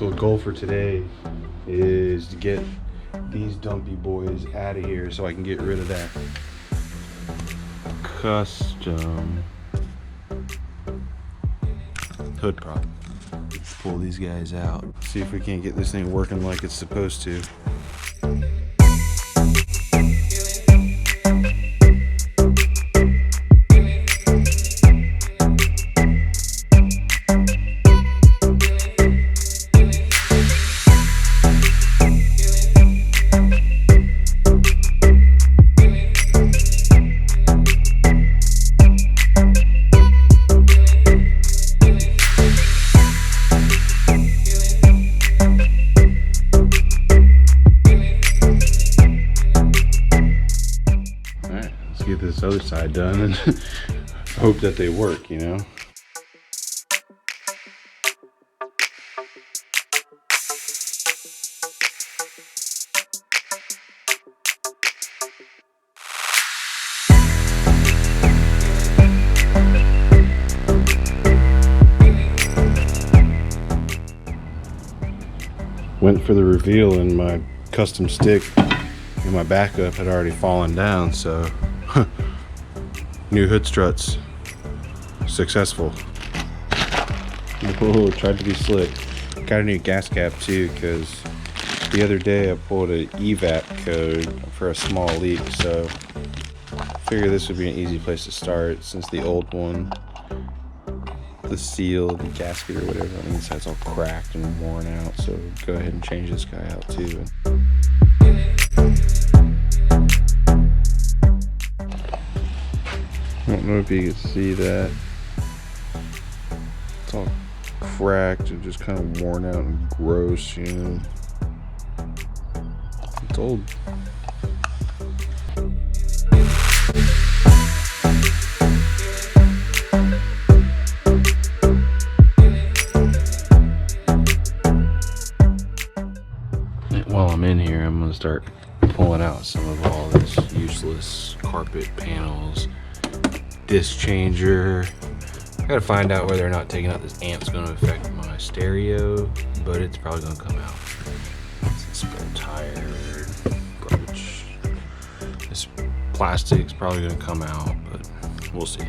So the goal for today is to get these dumpy boys out of here so I can get rid of that custom hood prop. Let's pull these guys out. See if we can't get this thing working like it's supposed to. Get this other side done and hope that they work, you know. Went for the reveal and my custom stick and my backup had already fallen down, so new hood struts successful. Oh, tried to be slick. Got a new gas cap too, because the other day I pulled an evap code for a small leak, so I figured this would be an easy place to start since the old one, the seal, the gasket or whatever on the inside's all cracked and worn out, so go ahead and change this guy out too. I don't know if you can see that. It's all cracked and just kind of worn out and gross, you know. It's old. While I'm in here, I'm gonna start pulling out some of all this useless carpet panels. Disc changer. I gotta find out whether or not taking out this amp's gonna affect my stereo, but it's probably gonna come out. It's a spare tire, garbage. This plastic's probably gonna come out, but we'll see.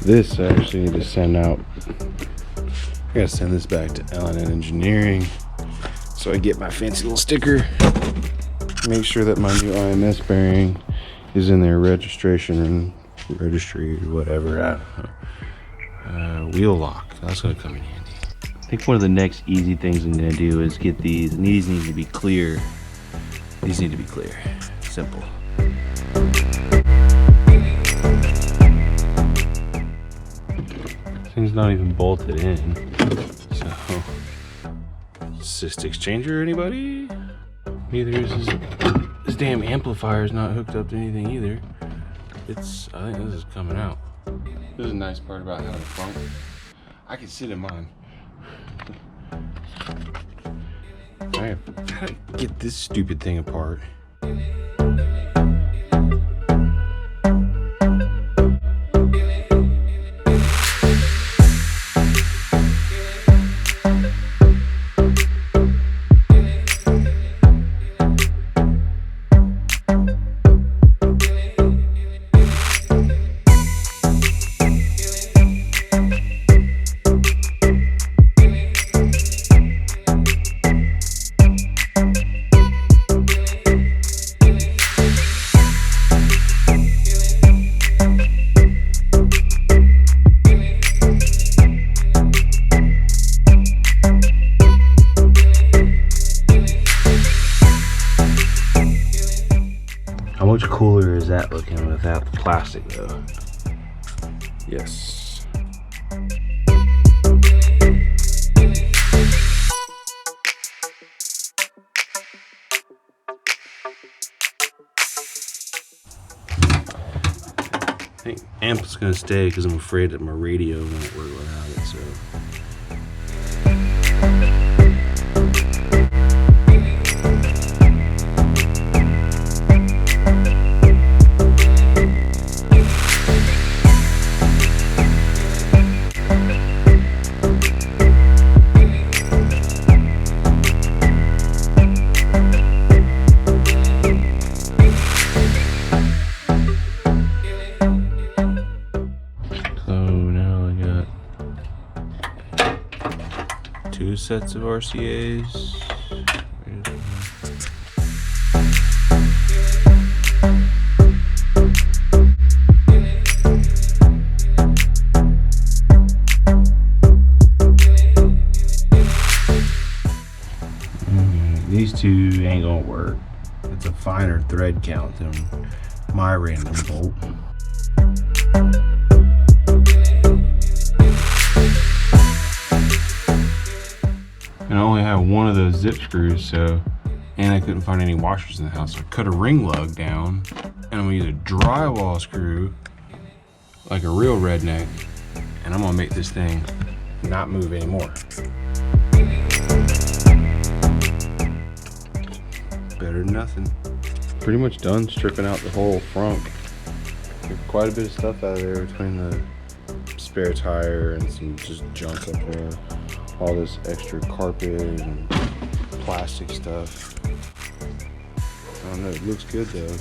This I actually need to send out. I gotta send this back to Ellen and Engineering so I get my fancy little sticker. Make sure that my new IMS bearing is in their registration and registry or whatever. I don't know. Wheel lock. That's gonna come in handy. I think one of the next easy things I'm gonna do is get these. And these need to be clear. These need to be clear. Simple. Thing's not even bolted in, so assist exchanger, anybody? Neither is this damn amplifier's not hooked up to anything either. I think this is coming out. This is a nice part about having a Frunk. I can sit in mine. I gotta get this stupid thing apart. How much cooler is that looking without the plastic though? Yes. think amp is gonna stay because I'm afraid that my radio won't work without it, so. Two sets of RCAs. These two ain't gonna work. It's a finer thread count than my random bolt. And I only have one of those zip screws, so, and I couldn't find any washers in the house. So I cut a ring lug down, and I'm gonna use a drywall screw, like a real redneck, and I'm gonna make this thing not move anymore. Better than nothing. Pretty much done stripping out the whole frunk. There's quite a bit of stuff out of there between the spare tire and some just junk up there. All this extra carpet and plastic stuff. I don't know, it looks good though.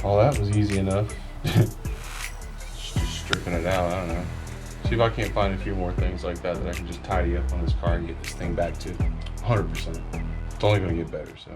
All that was easy enough. Just stripping it out, I don't know. See if I can't find a few more things like that that I can just tidy up on this car and get this thing back to 100%. It's only gonna get better, so.